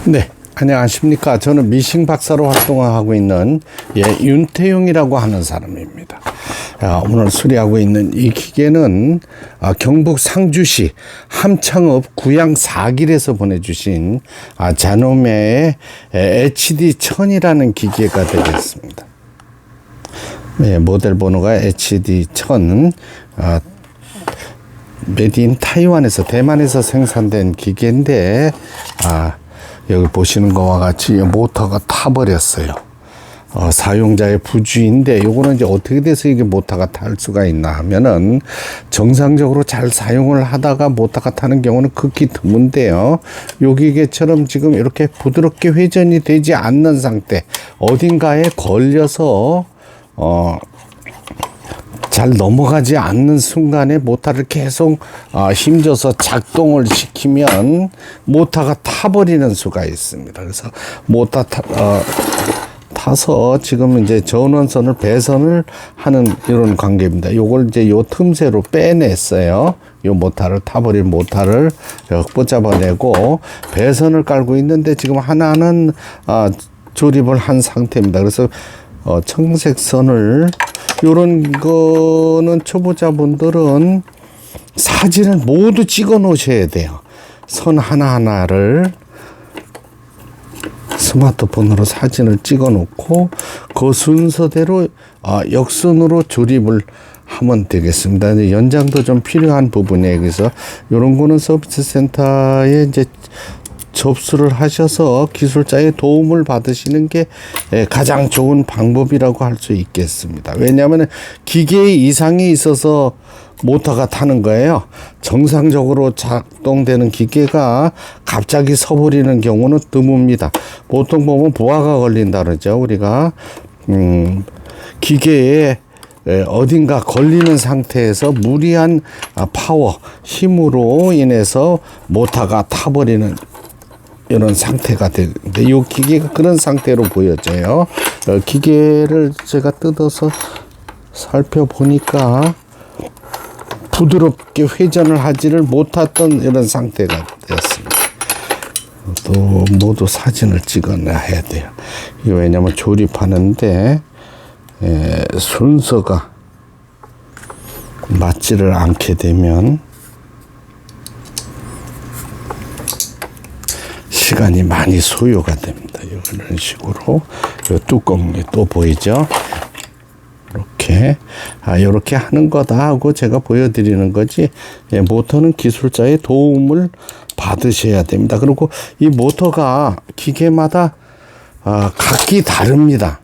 네, 안녕하십니까. 저는 미싱 박사로 활동하고 있는 윤태용이라고 하는 사람입니다. 오늘 수리하고 있는 이 기계는 경북 상주시 함창읍 구양 4길에서 보내주신 자노메의 HD1000이라는 기계가 되겠습니다. 네, 모델 번호가 HD1000, 메디인 타이완에서, 대만에서 생산된 기계인데, 여기 보시는 것과 같이 모터가 타버렸어요. 사용자의 부주의인데, 요거는 이제 어떻게 돼서 이게 모터가 탈 수가 있나 하면은, 정상적으로 잘 사용을 하다가 모터가 타는 경우는 극히 드문데요. 요 기계처럼 지금 이렇게 부드럽게 회전이 되지 않는 상태, 어딘가에 걸려서, 잘 넘어가지 않는 순간에 모터를 계속 힘줘서 작동을 시키면 모터가 타버리는 수가 있습니다. 그래서 모터 타서 지금 이제 전원선을 배선을 하는 이런 관계입니다. 요걸 이제 요 틈새로 빼냈어요. 요 모터를 타버린 모터를 뻗잡아내고 배선을 깔고 있는데 지금 하나는 조립을 한 상태입니다. 그래서 청색 선을, 요런 거는 초보자분들은 사진을 모두 찍어 놓으셔야 돼요. 선 하나하나를 스마트폰으로 사진을 찍어 놓고 그 순서대로 역순으로 조립을 하면 되겠습니다. 연장도 좀 필요한 부분이에요. 그래서 요런 거는 서비스 센터에 이제 접수를 하셔서 기술자의 도움을 받으시는 게 가장 좋은 방법이라고 할 수 있겠습니다. 왜냐하면 기계에 이상이 있어서 모터가 타는 거예요. 정상적으로 작동되는 기계가 갑자기 서버리는 경우는 드뭅니다. 보통 보면 부하가 걸린다 그러죠. 우리가 기계에 어딘가 걸리는 상태에서 무리한 파워, 힘으로 인해서 모터가 타버리는 이런 상태가 되는데, 이 기계가 그런 상태로 보여져요. 기계를 제가 뜯어서 살펴보니까 부드럽게 회전을 하지를 못했던 이런 상태가 되었습니다. 또 모두 사진을 찍어놔야 돼요. 이거 왜냐면 조립하는데 순서가 맞지를 않게 되면 시간이 많이 소요가 됩니다. 이런 식으로 이 뚜껑이 또 보이죠? 이렇게 하는 거다 하고 제가 보여드리는 거지. 모터는 기술자의 도움을 받으셔야 됩니다. 그리고 이 모터가 기계마다 각기 다릅니다.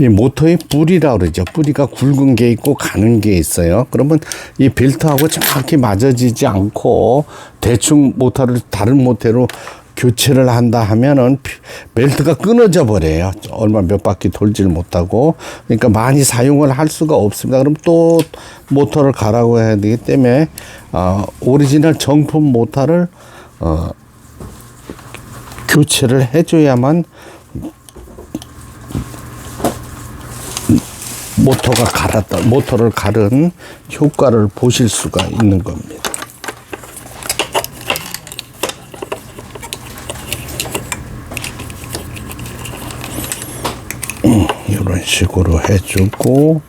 이 모터의 뿌리라 그러죠. 뿌리가 굵은 게 있고 가는 게 있어요. 그러면 이 벨트하고 정확히 맞아지지 않고 대충 모터를 다른 모터로 교체를 한다 하면은 벨트가 끊어져 버려요. 얼마 몇 바퀴 돌질 못하고. 그러니까 많이 사용을 할 수가 없습니다. 그럼 또 모터를 가라고 해야 되기 때문에 오리지널 정품 모터를 교체를 해줘야만 모터를 가른 효과를 보실 수가 있는 겁니다. 이런 식으로 해주고,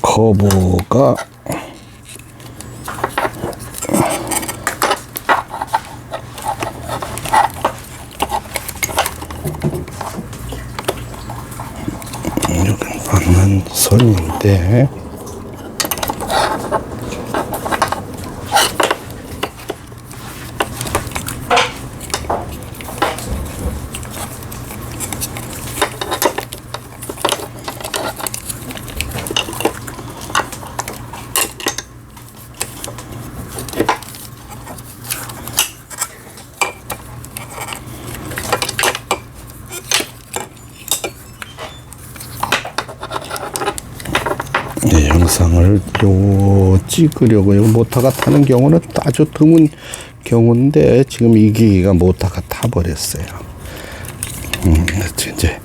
커브가 맞는 선인데, 영상을 찍으려고, 모터가 타는 경우는 아주 드문 경우인데 지금 이 기기가 모터가 타버렸어요. 이제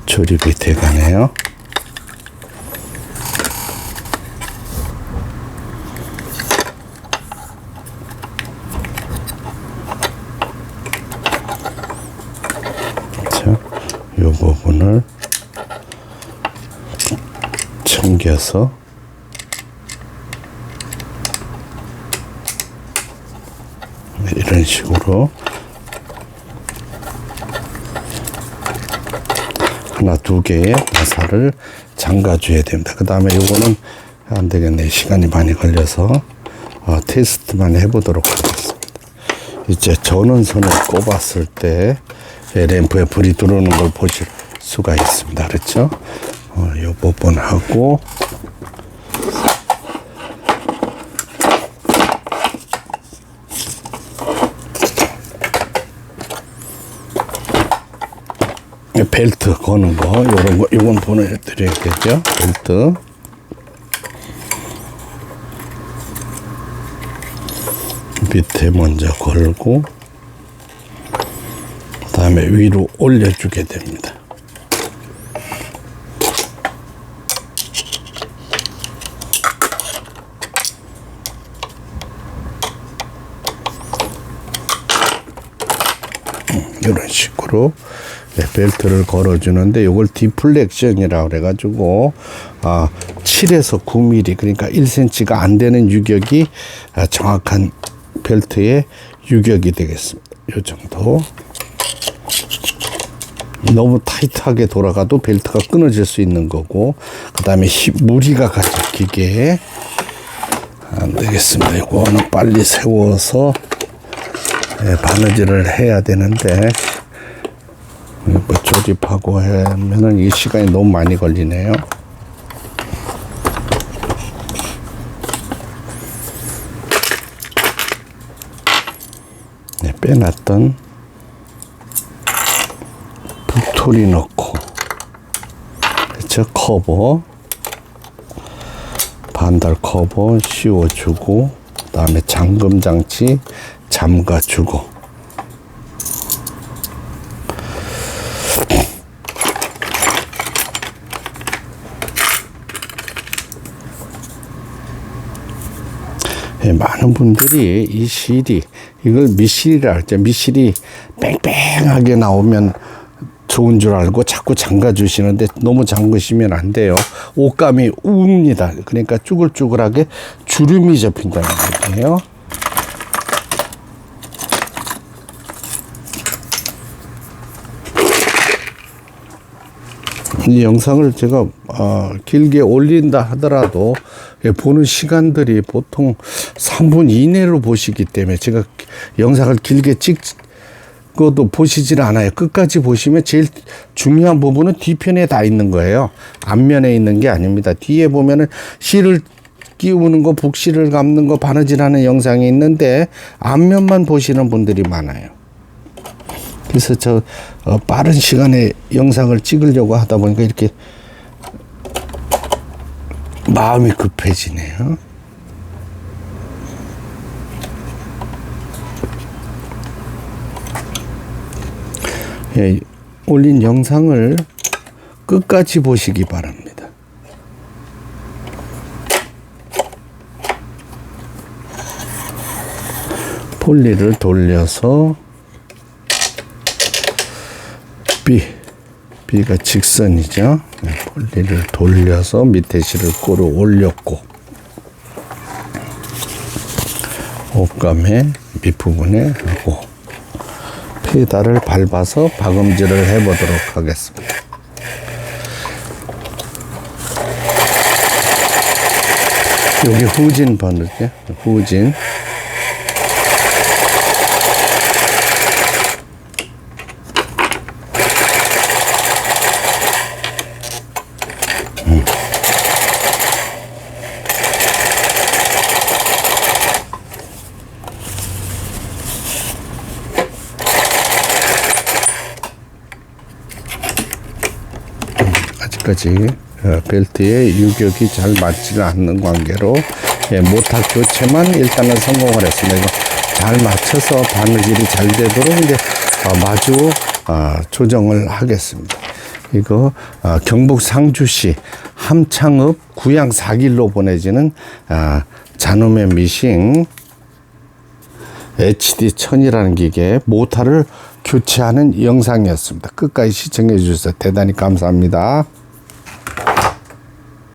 조립이 돼가네요. 부분을 챙겨서 이런 식으로 하나 두 개의 나사를 잠가 줘야 됩니다. 그 다음에 요거는 안 되겠네. 시간이 많이 걸려서 테스트만 해보도록 하겠습니다. 이제 전원선을 꼽았을 때 램프에 불이 들어오는 걸 보실 수가 있습니다. 그렇죠? 요 부분하고 벨트 거는 거, 요런 거, 요건 보내드려야겠죠? 벨트. 밑에 먼저 걸고, 그 다음에 위로 올려주게 됩니다. 이런 식으로 벨트를 걸어주는데 이걸 디플렉션이라고 그래가지고 7에서 9mm 그러니까 1cm가 안 되는 유격이 정확한 벨트의 유격이 되겠습니다. 이 정도. 너무 타이트하게 돌아가도 벨트가 끊어질 수 있는 거고, 그 다음에 무리가 가지기게 안 되겠습니다. 이거는 빨리 세워서 바느질을 해야 되는데 뭐 조립하고 하면은 이 시간이 너무 많이 걸리네요. 빼놨던 북토리 넣고, 그렇죠? 커버, 반달 커버 씌워주고, 그 다음에 잠금 장치 잠가주고, 많은 분들이 이 실이, 이걸 미실이라 하죠. 미실이 뺑뺑하게 나오면 좋은 줄 알고 자꾸 잠가 주시는데 너무 잠그시면 안 돼요. 옷감이 웁니다. 그러니까 쭈글쭈글하게 주름이 접힌다는 얘기예요. 이 영상을 제가 길게 올린다 하더라도 보는 시간들이 보통 3분 이내로 보시기 때문에 제가 영상을 길게 찍어도 보시질 않아요. 끝까지 보시면 제일 중요한 부분은 뒤편에 다 있는 거예요. 앞면에 있는 게 아닙니다. 뒤에 보면은 실을 끼우는 거, 북실을 감는 거, 바느질하는 영상이 있는데 앞면만 보시는 분들이 많아요. 그래서 저 빠른 시간에 영상을 찍으려고 하다 보니까 이렇게 마음이 급해지네요. 예, 올린 영상을 끝까지 보시기 바랍니다. 폴리를 돌려서 B가 직선이죠. 폴리를 돌려서 밑에 실을 끌어 올렸고, 옷감의 밑부분에 하고 페달을 밟아서 박음질을 해보도록 하겠습니다. 여기 후진 바느질, 후진. 아직까지 벨트의 유격이 잘 맞지는 않는 관계로 모타 교체만 일단은 성공을 했습니다. 이거 잘 맞춰서 바느질이 잘 되도록 이제 마주 조정을 하겠습니다. 이거 경북 상주시 함창읍 구양 4길로 보내지는 잔우매 미싱 HD1000이라는 기계에 모터를 교체하는 영상이었습니다. 끝까지 시청해 주셔서 대단히 감사합니다.